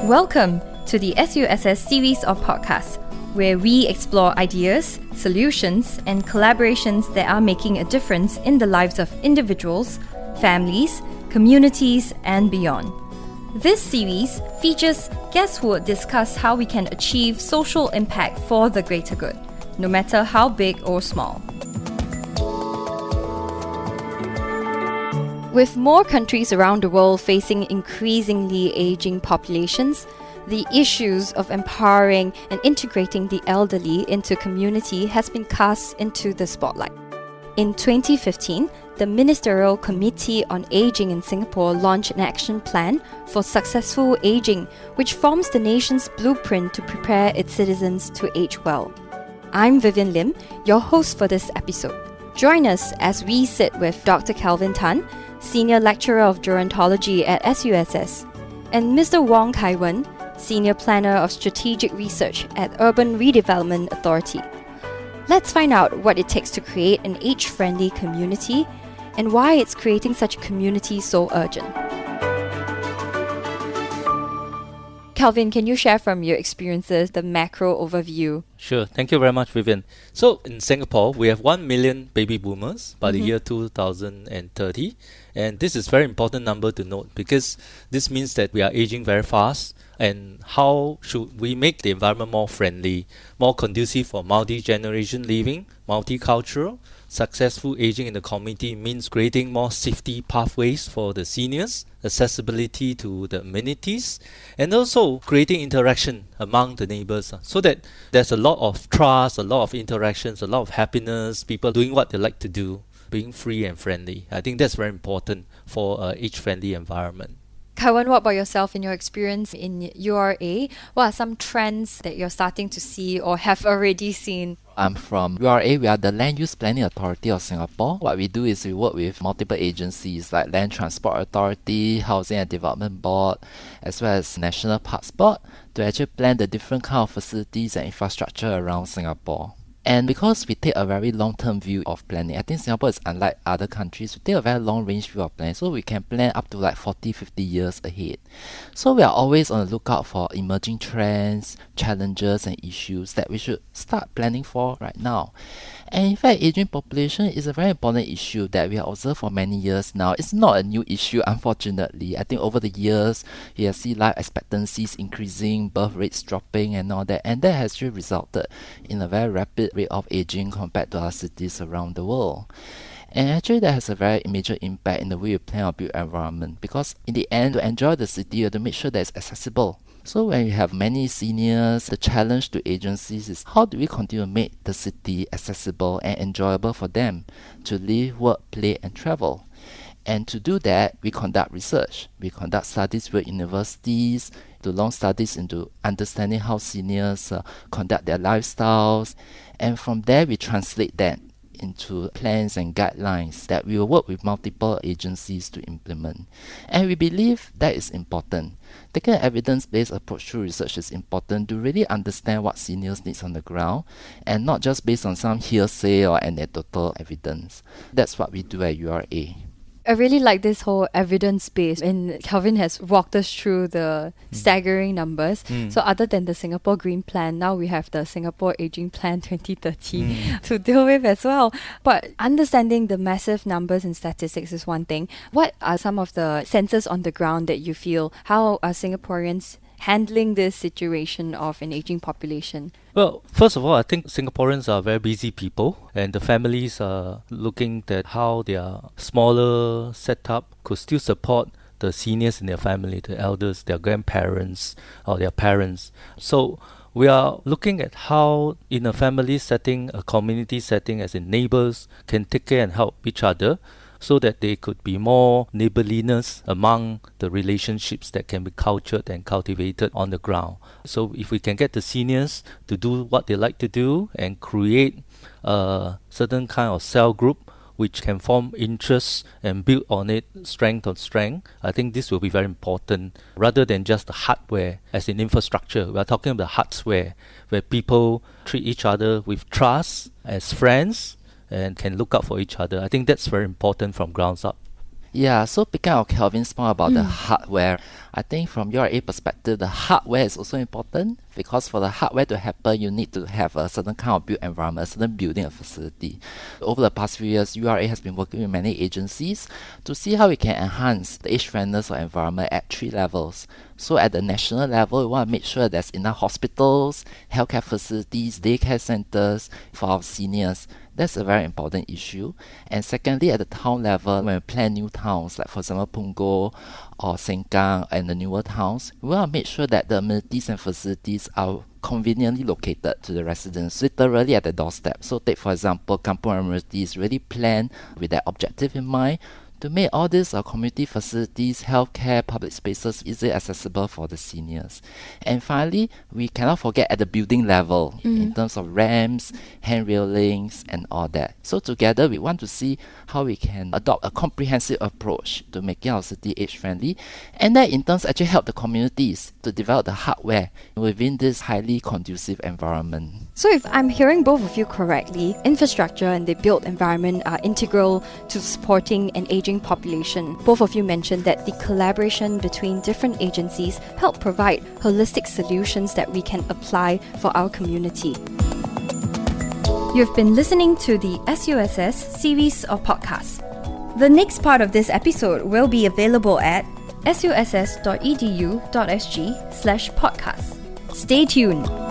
Welcome to the SUSS series of podcasts, where we explore ideas, solutions, and collaborations that are making a difference in the lives of individuals, families, communities, and beyond. This series features guests who will discuss how we can achieve social impact for the greater good, no matter how big or small. With more countries around the world facing increasingly aging populations, the issues of empowering and integrating the elderly into community has been cast into the spotlight. In 2015, the Ministerial Committee on Aging in Singapore launched an action plan for successful aging, which forms the nation's blueprint to prepare its citizens to age well. I'm Vivian Lim, your host for this episode. Join us as we sit with Dr. Kelvin Tan, Senior Lecturer of Gerontology at SUSS, and Mr. Wong Kai Wen, Senior Planner of Strategic Research at Urban Redevelopment Authority. Let's find out what it takes to create an age-friendly community and why it's creating such a community so urgent. Kelvin, can you share from your experiences the macro overview? Sure. Thank you very much, Vivian. So in Singapore, we have 1 million baby boomers by the year 2030. And this is a very important number to note because this means that we are aging very fast. And how should we make the environment more friendly, more conducive for multi-generation living, multicultural? Successful aging in the community means creating more safety pathways for the seniors, accessibility to the amenities, and also creating interaction among the neighbors so that there's a lot of trust, a lot of interactions, a lot of happiness, people doing what they like to do, being free and friendly. I think that's very important for an age-friendly environment. Kaiwan, what about yourself in your experience in URA? What are some trends that you're starting to see or have already seen? I'm from URA. We are the Land Use Planning Authority of Singapore. What we do is we work with multiple agencies like Land Transport Authority, Housing and Development Board, as well as National Parks Board to actually plan the different kind of facilities and infrastructure around Singapore. And because we take a very long-term view of planning, I think Singapore is unlike other countries. We take a very long-range view of planning, so we can plan up to like 40, 50 years ahead. So we are always on the lookout for emerging trends, challenges and issues that we should start planning for right now. And in fact, aging population is a very important issue that we have observed for many years now. It's not a new issue, unfortunately. I think over the years, we have seen life expectancies increasing, birth rates dropping and all that. And that has actually resulted in a very rapid rate of aging compared to other cities around the world. And actually that has a very major impact in the way we plan our built environment, because in the end, to enjoy the city, you have to make sure that it's accessible. So when you have many seniors, the challenge to agencies is how do we continue to make the city accessible and enjoyable for them to live, work, play and travel. And to do that, we conduct research. We conduct studies with universities, do long studies into understanding how seniors conduct their lifestyles. And from there, we translate that into plans and guidelines that we will work with multiple agencies to implement. And we believe that is important. Taking an evidence-based approach to research is important to really understand what seniors need on the ground and not just based on some hearsay or anecdotal evidence. That's what we do at URA. I really like this whole evidence base, and Kelvin has walked us through the staggering numbers. So other than the Singapore Green Plan, now we have the Singapore Aging Plan 2030 to deal with as well. But understanding the massive numbers and statistics is one thing. What are some of the senses on the ground that you feel? How are Singaporeans handling this situation of an aging population? Well, first of all, I think Singaporeans are very busy people, and the families are looking at how their smaller setup could still support the seniors in their family, the elders, their grandparents or their parents. So we are looking at how in a family setting, a community setting, as in neighbors, can take care and help each other, so that they could be more neighborliness among the relationships that can be cultured and cultivated on the ground. So if we can get the seniors to do what they like to do and create a certain kind of cell group which can form interests and build on it strength on strength, I think this will be very important rather than just the hardware as in infrastructure. We are talking about hardware where people treat each other with trust as friends and can look out for each other. I think that's very important from grounds up. Yeah, so picking up Kelvin's point about the hardware, I think from URA perspective, the hardware is also important because for the hardware to happen, you need to have a certain kind of built environment, a certain building or facility. Over the past few years, URA has been working with many agencies to see how we can enhance the age friendliness of environment at 3 levels. So at the national level, we want to make sure there's enough hospitals, healthcare facilities, daycare centers for our seniors. That's a very important issue. And secondly, at the town level, when we plan new towns, like for example Punggol or Sengkang and the newer towns, we want to make sure that the amenities and facilities are conveniently located to the residents, literally at the doorstep. So take for example, Kampung Amenities really planned with that objective in mind to make all these community facilities, healthcare, public spaces easily accessible for the seniors. And finally, we cannot forget at the building level in terms of ramps, hand railings, and all that. So together, we want to see how we can adopt a comprehensive approach to making our city age-friendly, and that in turn actually help the communities to develop the hardware within this highly conducive environment. So if I'm hearing both of you correctly, infrastructure and the built environment are integral to supporting an aging population. Both of you mentioned that the collaboration between different agencies help provide holistic solutions that we can apply for our community. You've been listening to the SUSS series of podcasts. The next part of this episode will be available at suss.edu.sg/podcast. Stay tuned.